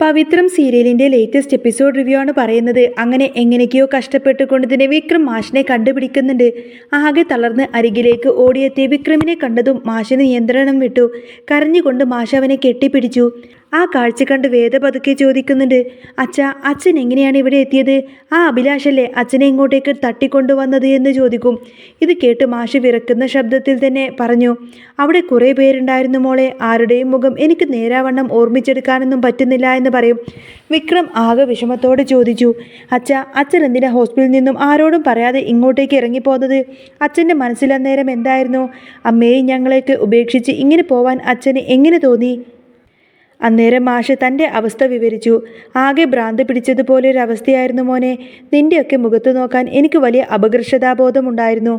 പവിത്രം സീരിയലിന്റെ latest episode review ആണ് പറയുന്നത്. അങ്ങനെ എങ്ങനെയൊക്കെയോ കഷ്ടപ്പെട്ടുകൊണ്ട് തന്നെ വിക്രം മാഷിനെ കണ്ടുപിടിക്കുന്നുണ്ട്. ആകെ തളർന്ന് അരികിലേക്ക് ഓടിയെത്തി വിക്രമിനെ കണ്ടതും മാഷിന് നിയന്ത്രണം വിട്ടു. കരഞ്ഞുകൊണ്ട് മാഷ് അവനെ കെട്ടിപ്പിടിച്ചു. ആ കാഴ്ച കണ്ട് വേദ പതുക്കെ ചോദിക്കുന്നുണ്ട്, അച്ഛൻ എങ്ങനെയാണ് ഇവിടെ എത്തിയത്? ആ അഭിലാഷല്ലേ അച്ഛനെ ഇങ്ങോട്ടേക്ക് തട്ടിക്കൊണ്ടുവന്നത് എന്ന് ചോദിക്കും. ഇത് കേട്ട് മാഷ് വിറക്കുന്ന ശബ്ദത്തിൽ തന്നെ പറഞ്ഞു, അവിടെ കുറേ പേരുണ്ടായിരുന്നു മോളെ, ആരുടെയും മുഖം എനിക്ക് നേരാവണ്ണം ഓർമ്മിച്ചെടുക്കാനൊന്നും പറ്റുന്നില്ല എന്ന് പറയും. വിക്രം ആകെ വിഷമത്തോടെ ചോദിച്ചു, അച്ഛൻ എന്തിനാ ഹോസ്പിറ്റലിൽ നിന്നും ആരോടും പറയാതെ ഇങ്ങോട്ടേക്ക് ഇറങ്ങിപ്പോന്നത്? അച്ഛൻ്റെ മനസ്സിൽ അന്നേരം എന്തായിരുന്നു? അമ്മയെയും ഞങ്ങളെയൊക്കെ ഉപേക്ഷിച്ച് ഇങ്ങനെ പോവാൻ അച്ഛന് എങ്ങനെ തോന്നി? അന്നേരം മാഷ് തൻ്റെ അവസ്ഥ വിവരിച്ചു. ആകെ ഭ്രാന്ത് പിടിച്ചതുപോലെ ഒരു അവസ്ഥയായിരുന്നു മോനെ. നിൻ്റെയൊക്കെ മുഖത്ത് നോക്കാൻ എനിക്ക് വലിയ അപകർഷതാബോധമുണ്ടായിരുന്നു.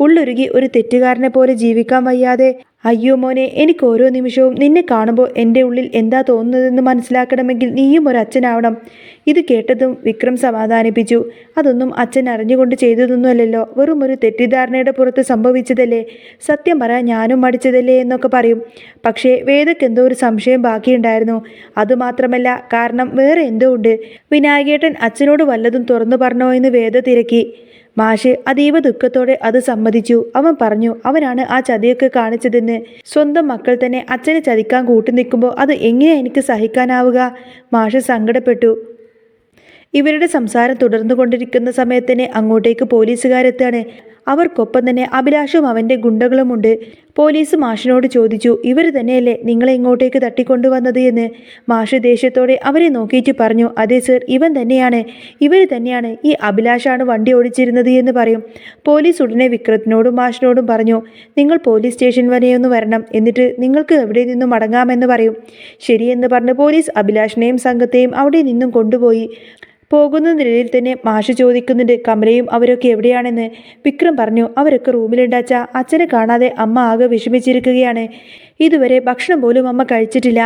ഉള്ളൊരുകി ഒരു തെറ്റുകാരനെ പോലെ ജീവിക്കാൻ വയ്യാതെ. അയ്യോ മോനെ, എനിക്ക് ഓരോ നിമിഷവും നിന്നെ കാണുമ്പോൾ എൻ്റെ ഉള്ളിൽ എന്താ തോന്നുന്നതെന്ന് മനസ്സിലാക്കണമെങ്കിൽ നീയും ഒരു അച്ഛനാവണം. ഇത് കേട്ടതും വിക്രം സമാധാനിപ്പിച്ചു. അതൊന്നും അച്ഛൻ അറിഞ്ഞുകൊണ്ട് ചെയ്തതൊന്നുമല്ലല്ലോ, വെറും ഒരു തെറ്റിദ്ധാരണയുടെ പുറത്ത് സംഭവിച്ചതല്ലേ. സത്യം പറയാൻ ഞാനും മടിച്ചതല്ലേ എന്നൊക്കെ പറയും. പക്ഷേ വേദയ്ക്ക് എന്തോ ഒരു സംശയം ബാക്കിയുണ്ടായിരുന്നു. അതുമാത്രമല്ല, കാരണം വേറെ എന്തോ ഉണ്ട്. വിനായകേട്ടൻ അച്ഛനോട് വല്ലതും തുറന്നു പറഞ്ഞോ എന്ന് വേദ തിരക്കി. മാഷ് അതീവ ദുഃഖത്തോടെ അത് സമ്മതിച്ചു. അവൻ പറഞ്ഞു, അവനാണ് ആ ചതിയൊക്കെ കാണിച്ചതെന്ന്. സ്വന്തം മക്കൾ തന്നെ അച്ഛനെ ചതിക്കാൻ കൂട്ടുനിൽക്കുമ്പോൾ അത് എങ്ങനെയാ എനിക്ക് സഹിക്കാനാവുക? മാഷ് സങ്കടപ്പെട്ടു. ഇവരുടെ സംസാരം തുടർന്നു കൊണ്ടിരിക്കുന്ന സമയത്ത് തന്നെ അങ്ങോട്ടേക്ക് പോലീസുകാരെത്താണ്. അവർക്കൊപ്പം തന്നെ അഭിലാഷും അവൻ്റെ ഗുണ്ടകളുമുണ്ട്. പോലീസ് മാഷിനോട് ചോദിച്ചു, ഇവർ തന്നെയല്ലേ നിങ്ങളെ ഇങ്ങോട്ടേക്ക് തട്ടിക്കൊണ്ടുവന്നത് എന്ന്. മാഷ് ദേഷ്യത്തോടെ അവരെ നോക്കിയിട്ട് പറഞ്ഞു, അതെ സർ, ഇവർ തന്നെയാണ്, ഈ അഭിലാഷാണ് വണ്ടി ഓടിച്ചിരുന്നത് എന്ന് പറയും. പോലീസ് ഉടനെ വിക്രത്തിനോടും മാഷിനോടും പറഞ്ഞു, നിങ്ങൾ പോലീസ് സ്റ്റേഷൻ വരെയൊന്ന് വരണം, എന്നിട്ട് നിങ്ങൾക്ക് എവിടെ നിന്നും മടങ്ങാമെന്ന് പറയും. ശരിയെന്ന് പറഞ്ഞ് പോലീസ് അഭിലാഷിനെയും സംഘത്തെയും അവിടെ നിന്നും കൊണ്ടുപോയി. പോകുന്ന നിലയിൽ തന്നെ മാഷ് ചോദിക്കുന്നുണ്ട്, കമലയും അവരൊക്കെ എവിടെയാണെന്ന്. വിക്രം പറഞ്ഞു, അവരൊക്കെ റൂമിലുണ്ടാച്ച. അച്ഛനെ കാണാതെ അമ്മ ആകെ വിഷമിച്ചിരിക്കുകയാണ്. ഇതുവരെ ഭക്ഷണം പോലും അമ്മ കഴിച്ചിട്ടില്ല.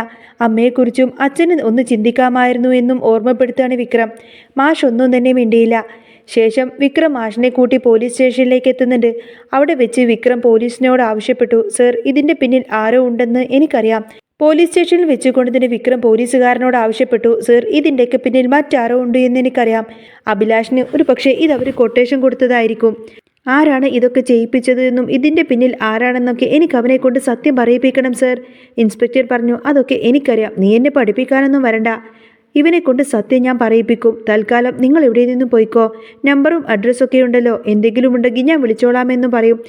അമ്മയെക്കുറിച്ചും അച്ഛന് ഒന്ന് ചിന്തിക്കാമായിരുന്നു എന്നും ഓർമ്മപ്പെടുത്താണ് വിക്രം. മാഷ് ഒന്നും തന്നെ മിണ്ടിയില്ല. ശേഷം വിക്രം മാഷിനെ കൂട്ടി പോലീസ് സ്റ്റേഷനിലേക്ക് എത്തുന്നുണ്ട്. അവിടെ വെച്ച് വിക്രം പോലീസിനോട് ആവശ്യപ്പെട്ടു, സർ, ഇതിൻ്റെ പിന്നിൽ ആരോ ഉണ്ടെന്ന് എനിക്കറിയാം. പോലീസ് സ്റ്റേഷനിൽ വെച്ചുകൊണ്ട് തന്നെ വിക്രം പോലീസുകാരനോട് ആവശ്യപ്പെട്ടു, സർ, ഇതിൻ്റെയൊക്കെ പിന്നിൽ മറ്റാരോ ഉണ്ട് എന്ന് എനിക്കറിയാം. അഭിലാഷിന് ഒരു പക്ഷേ ഇതവർ കൊട്ടേഷൻ കൊടുത്തതായിരിക്കും. ആരാണ് ഇതൊക്കെ ചെയ്യിപ്പിച്ചത് എന്നും ഇതിൻ്റെ പിന്നിൽ ആരാണെന്നൊക്കെ എനിക്ക് അവനെ കൊണ്ട് സത്യം പറയിപ്പിക്കണം സർ. ഇൻസ്പെക്ടർ പറഞ്ഞു, അതൊക്കെ എനിക്കറിയാം, നീ എന്നെ പഠിപ്പിക്കാനൊന്നും വരണ്ട. ഇവനെ കൊണ്ട് സത്യം ഞാൻ പറയിപ്പിക്കും. തൽക്കാലം നിങ്ങൾ എവിടെ നിന്നും പോയിക്കോ, നമ്പറും അഡ്രസ്സൊക്കെ ഉണ്ടല്ലോ, എന്തെങ്കിലും ഉണ്ടെങ്കിൽ ഞാൻ വിളിച്ചോളാമെന്നും പറയും.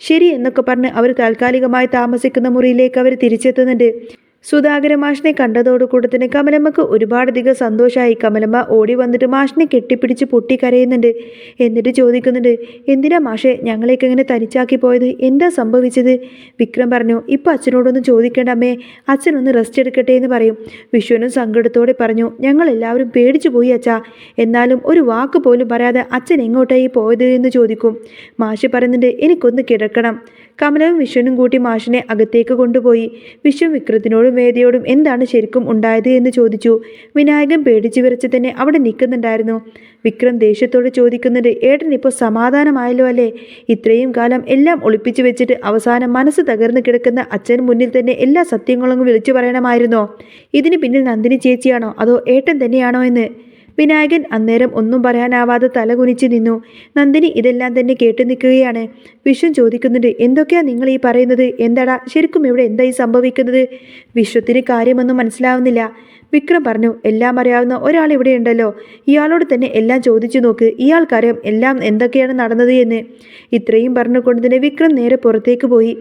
ശരി എന്നൊക്കെ പറഞ്ഞ് അവർ താൽക്കാലികമായി താമസിക്കുന്ന മുറിയിലേക്ക് അവർ തിരിച്ചെത്തുന്നുണ്ട്. സുധാകര മാഷിനെ കണ്ടതോടുകൂടെ തന്നെ കമലമ്മക്ക് ഒരുപാടധികം സന്തോഷമായി. കമലമ്മ ഓടി വന്നിട്ട് മാഷിനെ കെട്ടിപ്പിടിച്ച് പൊട്ടിക്കരയുന്നുണ്ട്. എന്നിട്ട് ചോദിക്കുന്നുണ്ട്, എന്തിനാ മാഷെ ഞങ്ങളെയൊക്കെ ഇങ്ങനെ തനിച്ചാക്കി പോയത്? എന്താ സംഭവിച്ചത്? വിക്രം പറഞ്ഞു, ഇപ്പം അച്ഛനോടൊന്നും ചോദിക്കേണ്ട അമ്മേ, അച്ഛനൊന്ന് റെസ്റ്റ് എടുക്കട്ടെ എന്ന് പറയും. വിശ്വനും സങ്കടത്തോടെ പറഞ്ഞു, ഞങ്ങളെല്ലാവരും പേടിച്ചു പോയി അച്ഛാ. എന്നാലും ഒരു വാക്ക് പോലും പറയാതെ അച്ഛൻ എങ്ങോട്ടായി പോയത് എന്ന് ചോദിക്കും. മാഷ് പറയുന്നുണ്ട്, എനിക്കൊന്ന് കിടക്കണം. കമലവും വിശ്വനും കൂട്ടി മാഷിനെ അകത്തേക്ക് കൊണ്ടുപോയി. വിശ്വൻ വിക്രത്തിനോടും വേദയോടും എന്താണ് ശരിക്കും ഉണ്ടായത് എന്ന് ചോദിച്ചു. വിനായകൻ പേടിച്ചു വിറച്ച് തന്നെ അവിടെ നിൽക്കുന്നുണ്ടായിരുന്നു. വിക്രം ദേഷ്യത്തോട് ചോദിക്കുന്നുണ്ട്, ഏട്ടൻ ഇപ്പോൾ സമാധാനമായല്ലോ അല്ലേ? ഇത്രയും കാലം എല്ലാം ഒളിപ്പിച്ചു വെച്ചിട്ട് അവസാനം മനസ്സ് തകർന്നു കിടക്കുന്ന അച്ഛന് മുന്നിൽ തന്നെ എല്ലാ സത്യങ്ങളും വിളിച്ചു പറയണമായിരുന്നോ? ഇതിന് പിന്നിൽ നന്ദിനി ചേച്ചിയാണോ അതോ ഏട്ടൻ തന്നെയാണോ എന്ന്? വിനായകൻ അന്നേരം ഒന്നും പറയാനാവാതെ തലകുനിച്ച് നിന്നു. നന്ദിനി ഇതെല്ലാം തന്നെ കേട്ടു നിൽക്കുകയാണ്. വിശ്വൻ ചോദിക്കുന്നുണ്ട്, എന്തൊക്കെയാ നിങ്ങൾ ഈ പറയുന്നത്? എന്താടാ ശരിക്കും ഇവിടെ എന്തായി സംഭവിക്കുന്നത്? വിശ്വത്തിന് കാര്യമൊന്നും മനസ്സിലാവുന്നില്ല. വിക്രം പറഞ്ഞു, എല്ലാം അറിയാവുന്ന ഒരാൾ ഇവിടെ ഉണ്ടല്ലോ, ഇയാളോട് തന്നെ എല്ലാം ചോദിച്ചു നോക്ക്, ഇയാൾക്കറിയാം എല്ലാം എന്തൊക്കെയാണ് നടന്നത് എന്ന്. ഇത്രയും പറഞ്ഞുകൊണ്ട് തന്നെ വിക്രം നേരെ പുറത്തേക്ക് പോയി.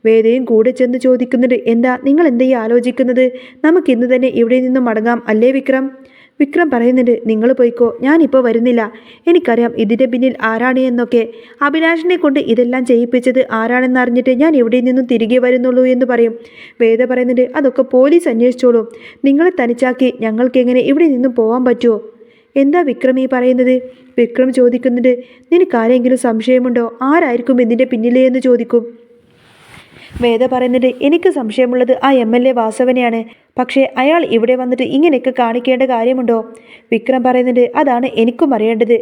വേദയും കൂടെ ചെന്ന് ചോദിക്കുന്നുണ്ട്, എന്താ നിങ്ങൾ എന്തായി ആലോചിക്കുന്നത്? നമുക്കിന്ന് തന്നെ ഇവിടെ നിന്നും മടങ്ങാം അല്ലേ വിക്രം? വിക്രം പറയുന്നുണ്ട്, നിങ്ങൾ പോയിക്കോ, ഞാനിപ്പോൾ വരുന്നില്ല. എനിക്കറിയാം ഇതിൻ്റെ പിന്നിൽ ആരാണ് എന്നൊക്കെ. അഭിലാഷിനെ കൊണ്ട് ഇതെല്ലാം ചെയ്യിപ്പിച്ചത് ആരാണെന്ന് അറിഞ്ഞിട്ട് ഞാൻ ഇവിടെ നിന്നും തിരികെ വരുന്നുള്ളൂ എന്ന് പറയും. വേദ പറയുന്നുണ്ട്, അതൊക്കെ പോലീസ് അന്വേഷിച്ചോളും. നിങ്ങളെ തനിച്ചാക്കി ഞങ്ങൾക്കെങ്ങനെ ഇവിടെ നിന്നും പോകാൻ പറ്റുമോ? എന്താ വിക്രം ഈ പറയുന്നത്? വിക്രം ചോദിക്കുന്നുണ്ട്, നിനക്കാരെങ്കിലും സംശയമുണ്ടോ? ആരായിരിക്കും ഇതിൻ്റെ പിന്നിലേ എന്ന് ചോദിക്കും. വേദ പറയുന്നുണ്ട്, എനിക്ക് സംശയമുള്ളത് ആ MLA വാസവനെയാണ്. പക്ഷേ അയാൾ ഇവിടെ വന്നിട്ട് ഇങ്ങനെയൊക്കെ കാണിക്കേണ്ട കാര്യമുണ്ടോ? വിക്രം പറയുന്നുണ്ട്, അതാണ് എനിക്കും അറിയേണ്ടത്.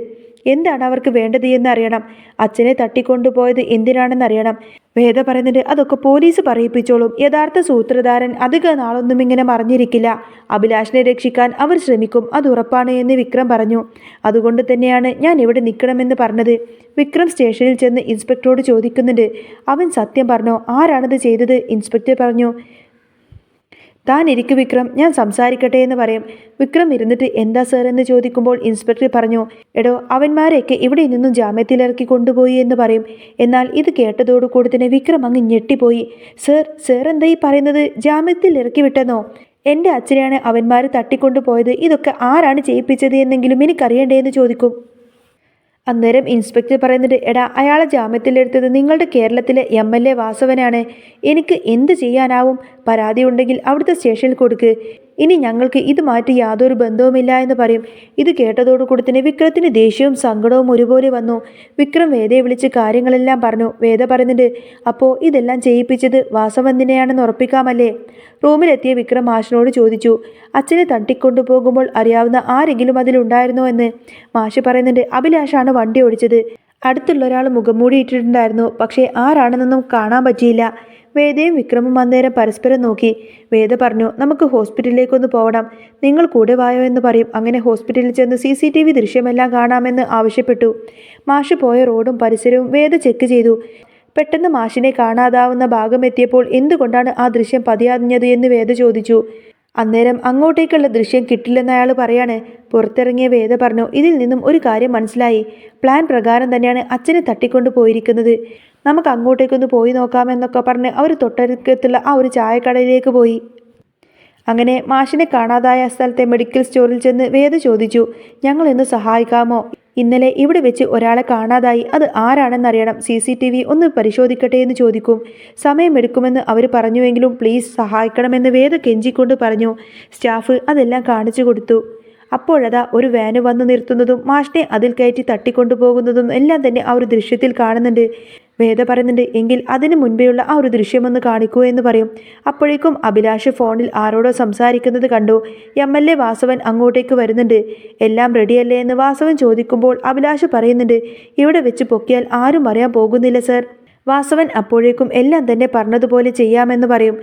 എന്താണ് അവർക്ക് വേണ്ടത് എന്നറിയണം. അച്ഛനെ തട്ടിക്കൊണ്ടുപോയത് എന്തിനാണെന്നറിയണം. വേദ പറയുന്നുണ്ട് അതൊക്കെ പോലീസ് പറയിപ്പിച്ചോളും. യഥാർത്ഥ സൂത്രധാരൻ അധിക നാളൊന്നും ഇങ്ങനെ മറിഞ്ഞിരിക്കില്ല. അഭിലാഷിനെ രക്ഷിക്കാൻ അവർ ശ്രമിക്കും, അത് ഉറപ്പാണ് എന്ന് വിക്രം പറഞ്ഞു. അതുകൊണ്ട് തന്നെയാണ് ഞാൻ ഇവിടെ നിൽക്കണമെന്ന് പറഞ്ഞത്. വിക്രം സ്റ്റേഷനിൽ ചെന്ന് ഇൻസ്പെക്ടറോട് ചോദിക്കുന്നുണ്ട്, അവൻ സത്യം പറഞ്ഞോ? ആരാണത് ചെയ്തത്? ഇൻസ്പെക്ടർ പറഞ്ഞു, താൻ ഇരിക്കു വിക്രം, ഞാൻ സംസാരിക്കട്ടെ എന്ന് പറയും. വിക്രം ഇരുന്നിട്ട് എന്താ സർ എന്ന് ചോദിക്കുമ്പോൾ ഇൻസ്പെക്ടർ പറഞ്ഞു, എടോ അവന്മാരെയൊക്കെ ഇവിടെ നിന്നും ജാമ്യത്തിലിറക്കി കൊണ്ടുപോയി എന്ന് പറയും. എന്നാൽ ഇത് കേട്ടതോടുകൂടി തന്നെ വിക്രം അങ്ങ് ഞെട്ടിപ്പോയി. സർ എന്താ ഈ പറയുന്നത്? ജാമ്യത്തിൽ ഇറക്കി വിട്ടെന്നോ? എൻ്റെ അച്ഛനെയാണ് അവന്മാർ തട്ടിക്കൊണ്ടുപോയത്. ഇതൊക്കെ ആരാണ് ചെയ്യിപ്പിച്ചത് എന്നെങ്കിലും എനിക്കറിയണ്ടേ എന്ന് ചോദിക്കും. അന്നേരം ഇൻസ്പെക്ടർ പറയുന്നുണ്ട്, എടാ അയാളെ ജാമ്യത്തിലെടുത്തത് നിങ്ങളുടെ കേരളത്തിലെ MLA വാസവനാണ്. എനിക്ക് എന്ത് ചെയ്യാനാവും? പരാതി ഉണ്ടെങ്കിൽ അവിടുത്തെ സ്റ്റേഷനിൽ കൊടുക്ക്. ഇനി ഞങ്ങൾക്ക് ഇതുമായിട്ട് യാതൊരു ബന്ധവുമില്ല എന്ന് പറയും. ഇത് കേട്ടതോടുകൂടി തന്നെ വിക്രത്തിന് ദേഷ്യവും സങ്കടവും ഒരുപോലെ വന്നു. വിക്രം വേദയെ വിളിച്ച് കാര്യങ്ങളെല്ലാം പറഞ്ഞു. വേദ പറയുന്നുണ്ട്, അപ്പോൾ ഇതെല്ലാം ചെയ്യിപ്പിച്ചത് വാസവന്തിനെയാണെന്ന് ഉറപ്പിക്കാമല്ലേ? റൂമിലെത്തിയ വിക്രം മാഷിനോട് ചോദിച്ചു, അച്ഛനെ തട്ടിക്കൊണ്ടുപോകുമ്പോൾ അറിയാവുന്ന ആരെങ്കിലും അതിലുണ്ടായിരുന്നോ എന്ന്. മാഷ് പറയുന്നുണ്ട്, അഭിലാഷാണ് വണ്ടി ഓടിച്ചത്. അടുത്തുള്ള ഒരാൾ മുഖം മൂടിയിട്ടിട്ടുണ്ടായിരുന്നു, പക്ഷേ ആരാണെന്നൊന്നും കാണാൻ പറ്റിയില്ല. വേദയും വിക്രമും അന്നേരം പരസ്പരം നോക്കി. വേദ പറഞ്ഞു, നമുക്ക് ഹോസ്പിറ്റലിലേക്കൊന്ന് പോകണം, നിങ്ങൾ കൂടെ വായോ എന്ന് പറയും. അങ്ങനെ ഹോസ്പിറ്റലിൽ ചെന്ന് CCTV ദൃശ്യമെല്ലാം കാണാമെന്ന് ആവശ്യപ്പെട്ടു. മാഷ് പോയ റോഡും പരിസരവും വേദ ചെക്ക് ചെയ്തു. പെട്ടെന്ന് മാഷിനെ കാണാതാവുന്ന ഭാഗം എത്തിയപ്പോൾ എന്തുകൊണ്ടാണ് ആ ദൃശ്യം പതിയാഞ്ഞത് എന്ന് വേദ ചോദിച്ചു. അന്നേരം അങ്ങോട്ടേക്കുള്ള ദൃശ്യം കിട്ടില്ലെന്ന് അയാൾ പറയാണ്. പുറത്തിറങ്ങിയ വേദ പറഞ്ഞു, ഇതിൽ നിന്നും ഒരു കാര്യം മനസ്സിലായി. പ്ലാൻ പ്രകാരം തന്നെയാണ് അച്ഛനെ തട്ടിക്കൊണ്ടു പോയിരിക്കുന്നത്. നമുക്ക് അങ്ങോട്ടേക്കൊന്ന് പോയി നോക്കാമെന്നൊക്കെ പറഞ്ഞ് അവർ തൊട്ടടുത്തുള്ള ആ ഒരു ചായക്കടയിലേക്ക് പോയി. അങ്ങനെ മാഷിനെ കാണാതായ സ്ഥലത്തെ മെഡിക്കൽ സ്റ്റോറിൽ ചെന്ന് വേദ ചോദിച്ചു, ഞങ്ങൾ ഇന്ന് സഹായിക്കാമോ? ഇന്നലെ ഇവിടെ വെച്ച് ഒരാളെ കാണാതായി, അത് ആരാണെന്നറിയണം. CCTV ഒന്ന് പരിശോധിക്കട്ടെ എന്ന് ചോദിക്കും. സമയമെടുക്കുമെന്ന് അവർ പറഞ്ഞുവെങ്കിലും പ്ലീസ് സഹായിക്കണമെന്ന് വേദ കെഞ്ചിക്കൊണ്ട് പറഞ്ഞു. സ്റ്റാഫ് അതെല്ലാം കാണിച്ചു കൊടുത്തു. അപ്പോഴതാ ഒരു വാന് വന്നു നിർത്തുന്നതും മാഷിനെ അതിൽ കയറ്റി തട്ടിക്കൊണ്ടുപോകുന്നതും എല്ലാം തന്നെ ആ ഒരു ദൃശ്യത്തിൽ കാണുന്നുണ്ട്. വേദ പറയുന്നുണ്ട്, എങ്കിൽ അതിനു മുൻപേയുള്ള ആ ഒരു ദൃശ്യമൊന്ന് കാണിക്കൂ എന്ന് പറയും. അപ്പോഴേക്കും അഭിലാഷ് ഫോണിൽ ആരോടോ സംസാരിക്കുന്നത് കണ്ടു. MLA വാസവൻ അങ്ങോട്ടേക്ക് വരുന്നുണ്ട്. എല്ലാം റെഡിയല്ലേ എന്ന് വാസവൻ ചോദിക്കുമ്പോൾ അഭിലാഷ് പറയുന്നുണ്ട്, ഇവിടെ വെച്ച് പൊക്കിയാൽ ആരും അറിയാൻ പോകുന്നില്ല സർ. വാസവൻ അപ്പോഴേക്കും എല്ലാം തന്നെ പറഞ്ഞതുപോലെ ചെയ്യാമെന്ന് പറയും.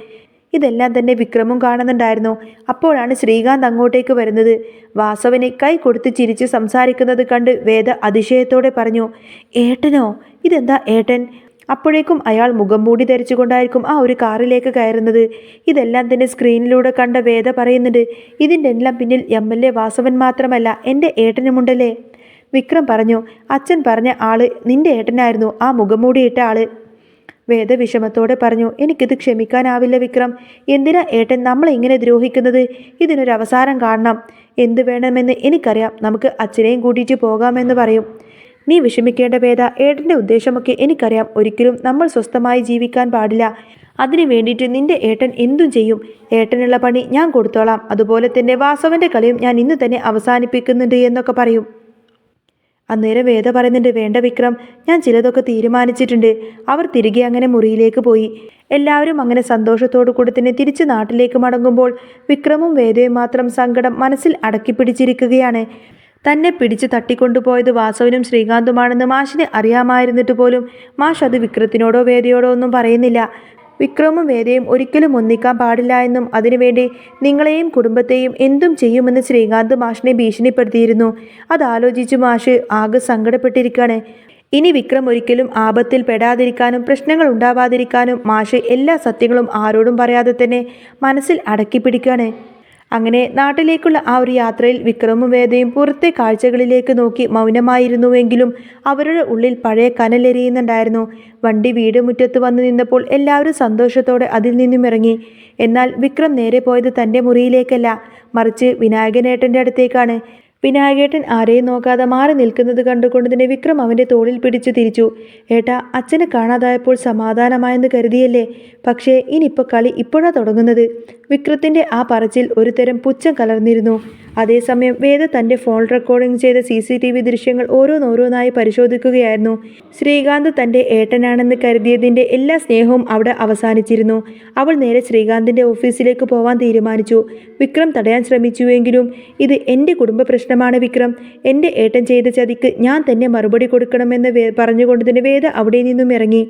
ഇതെല്ലാം തന്നെ വിക്രമും കാണുന്നുണ്ടായിരുന്നു. അപ്പോഴാണ് ശ്രീകാന്ത് അങ്ങോട്ടേക്ക് വരുന്നത്. വാസവനെ കൈ കൊടുത്ത് ചിരിച്ച് സംസാരിക്കുന്നത് കണ്ട് വേദ അതിശയത്തോടെ പറഞ്ഞു, ഏട്ടനോ? ഇതെന്താ ഏട്ടൻ? അപ്പോഴേക്കും അയാൾ മുഖം മൂടി ധരിച്ചുകൊണ്ടായിരിക്കും ആ ഒരു കാറിലേക്ക് കയറുന്നത്. ഇതെല്ലാം തന്നെ സ്ക്രീനിലൂടെ കണ്ട വേദ പറയുന്നുണ്ട്, ഇതിൻ്റെ എല്ലാം പിന്നിൽ MLA വാസവൻ മാത്രമല്ല, എൻ്റെ ഏട്ടനുമുണ്ടല്ലേ? വിക്രം പറഞ്ഞു, അച്ഛൻ പറഞ്ഞ ആള് നിന്റെ ഏട്ടനായിരുന്നു, ആ മുഖം മൂടിയിട്ട ആള്. വേദ വിഷമത്തോടെ പറഞ്ഞു, എനിക്കിത് ക്ഷമിക്കാനാവില്ല വിക്രം. എന്തിനാ ഏട്ടൻ നമ്മളെ ഇങ്ങനെ ദ്രോഹിക്കുന്നത്? ഇതിനൊരു അവസാനം കാണണം. എന്ത് വേണമെന്ന് എനിക്കറിയാം. നമുക്ക് അച്ഛനെയും കൂട്ടിയിട്ട് പോകാമെന്ന് പറയും. നീ വിഷമിക്കേണ്ട വേദ, ഏട്ടൻ്റെ ഉദ്ദേശമൊക്കെ എനിക്കറിയാം. ഒരിക്കലും നമ്മൾ സ്വസ്ഥമായി ജീവിക്കാൻ പാടില്ല. അതിനു വേണ്ടിയിട്ട് നിന്റെ ഏട്ടൻ എന്തും ചെയ്യും. ഏട്ടനുള്ള പണി ഞാൻ കൊടുത്തോളാം. അതുപോലെ തന്നെ വാസവൻ്റെ കളിയും ഞാൻ ഇന്ന് തന്നെ അവസാനിപ്പിക്കുന്നുണ്ട് എന്നൊക്കെ പറയും. അന്നേരം വേദ പറയുന്നുണ്ട്, വേണ്ട വിക്രം, ഞാൻ ചിലതൊക്കെ തീരുമാനിച്ചിട്ടുണ്ട്. അവർ തിരികെ അങ്ങനെ മുറിയിലേക്ക് പോയി. എല്ലാവരും അങ്ങനെ സന്തോഷത്തോടു കൂടി തന്നെ തിരിച്ച് നാട്ടിലേക്ക് മടങ്ങുമ്പോൾ വിക്രമും വേദയും മാത്രം സങ്കടം മനസ്സിൽ അടക്കിപ്പിടിച്ചിരിക്കുകയാണ്. തന്നെ പിടിച്ച് തട്ടിക്കൊണ്ടുപോയത് വാസവനും ശ്രീകാന്തുമാണെന്ന് മാഷിന് അറിയാമായിരുന്നിട്ട് പോലും മാഷ് അത് വിക്രത്തിനോടോ വേദയോടോ ഒന്നും പറയുന്നില്ല. വിക്രമും വേദയും ഒരിക്കലും ഒന്നിക്കാൻ പാടില്ല എന്നും അതിനുവേണ്ടി നിങ്ങളെയും കുടുംബത്തെയും എന്തും ചെയ്യുമെന്ന് ശ്രീകാന്ത് മാഷിനെ ഭീഷണിപ്പെടുത്തിയിരുന്നു. അതാലോചിച്ച് മാഷ് ആകെ സങ്കടപ്പെട്ടിരിക്കുകയാണ്. ഇനി വിക്രം ഒരിക്കലും ആപത്തിൽ പെടാതിരിക്കാനും പ്രശ്നങ്ങൾ ഉണ്ടാവാതിരിക്കാനും മാഷ് എല്ലാ സത്യങ്ങളും ആരോടും പറയാതെ തന്നെ മനസ്സിൽ അടക്കി പിടിക്കുകയാണ്. അങ്ങനെ നാട്ടിലേക്കുള്ള ആ ഒരു യാത്രയിൽ വിക്രമും വേദയും പുറത്തെ കാഴ്ചകളിലേക്ക് നോക്കി മൗനമായിരുന്നുവെങ്കിലും അവരുടെ ഉള്ളിൽ പഴയ കനലെരിയുന്നുണ്ടായിരുന്നു. വണ്ടി വീട് മുറ്റത്ത് വന്നു നിന്നപ്പോൾ എല്ലാവരും സന്തോഷത്തോടെ അതിൽ നിന്നും ഇറങ്ങി. എന്നാൽ വിക്രം നേരെ പോയത് തൻ്റെ മുറിയിലേക്കല്ല, മറിച്ച് വിനായകനേട്ടൻ്റെ അടുത്തേക്കാണ്. വിനായകേട്ടൻ ആരെയും നോക്കാതെ മാറി നിൽക്കുന്നത് കണ്ടുകൊണ്ട് തന്നെ വിക്രം അവൻ്റെ തോളിൽ പിടിച്ചു തിരിച്ചു. ഏട്ടാ, അച്ഛനെ കാണാതായപ്പോൾ സമാധാനമായെന്ന് കരുതിയല്ലേ? പക്ഷേ ഇനിയിപ്പോൾ കളി ഇപ്പോഴാണ് തുടങ്ങുന്നത്. വിക്രത്തിൻ്റെ ആ പറച്ചിൽ ഒരു തരം പുച്ഛം കലർന്നിരുന്നു. അതേസമയം വേദ തൻ്റെ ഫോൺ റെക്കോർഡിംഗ് ചെയ്ത CCTV ദൃശ്യങ്ങൾ ഓരോന്നോരോന്നായി പരിശോധിക്കുകയായിരുന്നു. ശ്രീകാന്ത് തൻ്റെ ഏട്ടനാണെന്ന് കരുതിയതിൻ്റെ എല്ലാ സ്നേഹവും അവിടെ അവസാനിച്ചിരുന്നു. അവൾ നേരെ ശ്രീകാന്തിൻ്റെ ഓഫീസിലേക്ക് പോവാൻ തീരുമാനിച്ചു. വിക്രം തടയാൻ ശ്രമിച്ചുവെങ്കിലും ഇത് എൻ്റെ കുടുംബ പ്രശ്നമാണ് വിക്രം, എൻ്റെ ഏട്ടൻ ചെയ്ത ചതിക്ക് ഞാൻ തന്നെ മറുപടി കൊടുക്കണമെന്ന് പറഞ്ഞുകൊണ്ട് തന്നെ വേദ അവിടെ നിന്നും ഇറങ്ങി.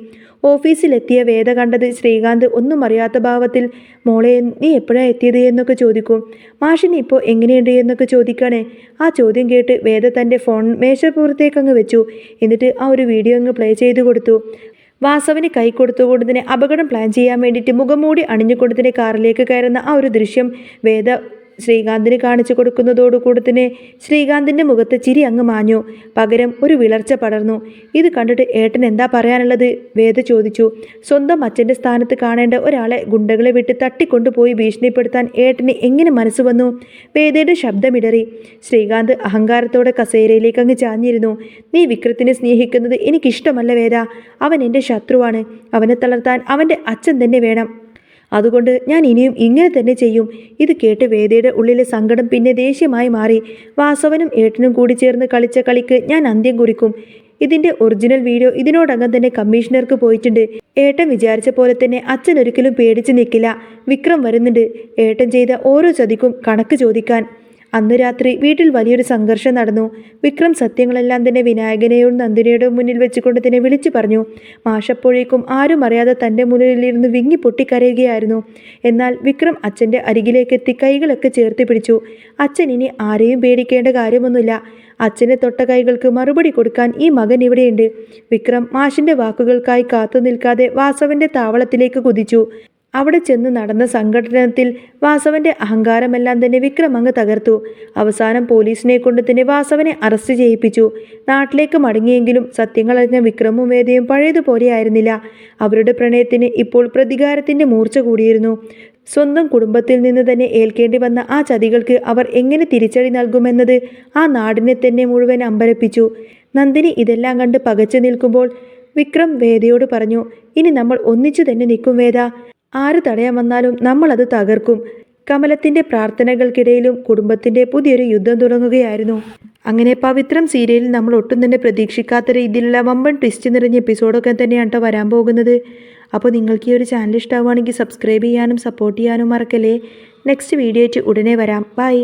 ഓഫീസിലെത്തിയ വേദ കണ്ടത് ശ്രീകാന്ത് ഒന്നും അറിയാത്ത ഭാവത്തിൽ മോളെ നീ എപ്പോഴാണ് എത്തിയത് എന്നൊക്കെ ചോദിക്കും. മാഷിന് ഇപ്പോൾ എങ്ങനെയുണ്ട് എന്നൊക്കെ ചോദിക്കണേ. ആ ചോദ്യം കേട്ട് വേദ തൻ്റെ ഫോൺ മേശപ്പുറത്തേക്ക് അങ്ങ് വെച്ചു. എന്നിട്ട് ആ ഒരു വീഡിയോ അങ്ങ് പ്ലേ ചെയ്ത് കൊടുത്തു. വാസവന് കൈ കൊടുത്തുകൊണ്ട് തന്നെ അപകടം പ്ലാൻ ചെയ്യാൻ വേണ്ടിയിട്ട് മുഖംമൂടി അണിഞ്ഞുകൊണ്ട് തന്നെ കാറിലേക്ക് കയറുന്ന ആ ഒരു ദൃശ്യം വേദ ശ്രീകാന്തിന് കാണിച്ചു കൊടുക്കുന്നതോടുകൂടി തന്നെ ശ്രീകാന്തിൻ്റെ മുഖത്ത് ചിരി അങ്ങ് മാഞ്ഞു. പകരം ഒരു വിളർച്ച പടർന്നു. ഇത് കണ്ടിട്ട് ഏട്ടൻ എന്താ പറയാനുള്ളത്? വേദ ചോദിച്ചു. സ്വന്തം അച്ഛൻ്റെ സ്ഥാനത്ത് കാണേണ്ട ഒരാളെ ഗുണ്ടകളെ വിട്ട് തട്ടിക്കൊണ്ടുപോയി ഭീഷണിപ്പെടുത്താൻ ഏട്ടന് എങ്ങനെ മനസ്സ് വന്നു? വേദയുടെ ശബ്ദമിടറി. ശ്രീകാന്ത് അഹങ്കാരത്തോടെ കസേരയിലേക്ക് അങ്ങ് ചാഞ്ഞിരുന്നു. നീ വിക്രത്തിനെ സ്നേഹിക്കുന്നത് എനിക്കിഷ്ടമല്ല വേദ. അവൻ എൻ്റെ ശത്രുവാണ്. അവനെ തളർത്താൻ അവൻ്റെ അച്ഛൻ തന്നെ വേണം. അതുകൊണ്ട് ഞാൻ ഇനിയും ഇങ്ങനെ തന്നെ ചെയ്യും. ഇത് കേട്ട് വേദയുടെ ഉള്ളിലെ സങ്കടം പിന്നെ ദേഷ്യമായി മാറി. വാസവനും ഏട്ടനും കൂടി ചേർന്ന് കളിച്ച കളിക്ക് ഞാൻ അന്ത്യം കുറിക്കും. ഇതിൻ്റെ ഒറിജിനൽ വീഡിയോ ഇതിനോടകം തന്നെ കമ്മീഷണർക്ക് പോയിട്ടുണ്ട്. ഏട്ടൻ വിചാരിച്ച പോലെ തന്നെ അച്ഛൻ ഒരിക്കലും പേടിച്ച് നിൽക്കില്ല. വിക്രം വരുന്നുണ്ട് ഏട്ടൻ ചെയ്ത ഓരോ ചതിക്കും കണക്ക് ചോദിക്കാൻ. അന്ന് രാത്രി വീട്ടിൽ വലിയൊരു സംഘർഷം നടന്നു. വിക്രം സത്യങ്ങളെല്ലാം തന്നെ വിനായകനെയും നന്ദിനിയുടെ മുന്നിൽ വെച്ചുകൊണ്ട് തന്നെ വിളിച്ചു പറഞ്ഞു. മാഷപ്പോഴേക്കും ആരും അറിയാതെ തൻ്റെ മുന്നിലിരുന്ന് വിങ്ങി പൊട്ടിക്കരയുകയായിരുന്നു. എന്നാൽ വിക്രം അച്ഛൻ്റെ അരികിലേക്ക് എത്തി കൈകളൊക്കെ ചേർത്ത് പിടിച്ചു. അച്ഛൻ ഇനി ആരെയും പേടിക്കേണ്ട കാര്യമൊന്നുമില്ല. അച്ഛനെ തൊട്ട കൈകൾക്ക് മറുപടി കൊടുക്കാൻ ഈ മകൻ ഇവിടെയുണ്ട്. വിക്രം മാഷിൻ്റെ വാക്കുകൾക്കായി കാത്തു നിൽക്കാതെ വാസവൻ്റെ താവളത്തിലേക്ക് കുതിച്ചു. അവിടെ ചെന്ന് നടന്ന സംഘടനത്തിൽ വാസവൻ്റെ അഹങ്കാരമെല്ലാം തന്നെ വിക്രം അങ്ങ് തകർത്തു. അവസാനം പോലീസിനെ കൊണ്ട് തന്നെ വാസവനെ അറസ്റ്റ് ചെയ്യിപ്പിച്ചു. നാട്ടിലേക്ക് മടങ്ങിയെങ്കിലും സത്യങ്ങളറിഞ്ഞ വിക്രമും വേദയും പഴയതുപോലെ ആയിരുന്നില്ല. അവരുടെ പ്രണയത്തിന് ഇപ്പോൾ പ്രതികാരത്തിൻ്റെ മൂർച്ച കൂടിയിരുന്നു. സ്വന്തം കുടുംബത്തിൽ നിന്ന് തന്നെ ഏൽക്കേണ്ടി വന്ന ആ ചതികൾക്ക് അവർ എങ്ങനെ തിരിച്ചടി നൽകുമെന്നത് ആ നാടിനെ തന്നെ മുഴുവൻ അമ്പരപ്പിച്ചു. നന്ദിനി ഇതെല്ലാം കണ്ട് പകച്ചു നിൽക്കുമ്പോൾ വിക്രം വേദയോട് പറഞ്ഞു. ഇനി നമ്മൾ ഒന്നിച്ചു തന്നെ നിൽക്കും വേദ. ആര് തടയാൻ വന്നാലും നമ്മളത് തകർക്കും. കമലത്തിൻ്റെ പ്രാർത്ഥനകൾക്കിടയിലും കുടുംബത്തിൻ്റെ പുതിയൊരു യുദ്ധം തുടങ്ങുകയായിരുന്നു. അങ്ങനെ പവിത്രം സീരിയലിൽ നമ്മൾ ഒട്ടും തന്നെ പ്രതീക്ഷിക്കാത്ത രീതിയിലുള്ള വമ്പൻ ട്വിസ്റ്റ് നിറഞ്ഞ എപ്പിസോഡൊക്കെ തന്നെയാണ് കേട്ടോ വരാൻ പോകുന്നത്. അപ്പോൾ നിങ്ങൾക്ക് ഈ ഒരു ചാനൽ ഇഷ്ടമാവുകയാണെങ്കിൽ സബ്സ്ക്രൈബ് ചെയ്യാനും സപ്പോർട്ട് ചെയ്യാനും മറക്കല്ലേ. നെക്സ്റ്റ് വീഡിയോ ആയിട്ട് ഉടനെ വരാം. ബൈ.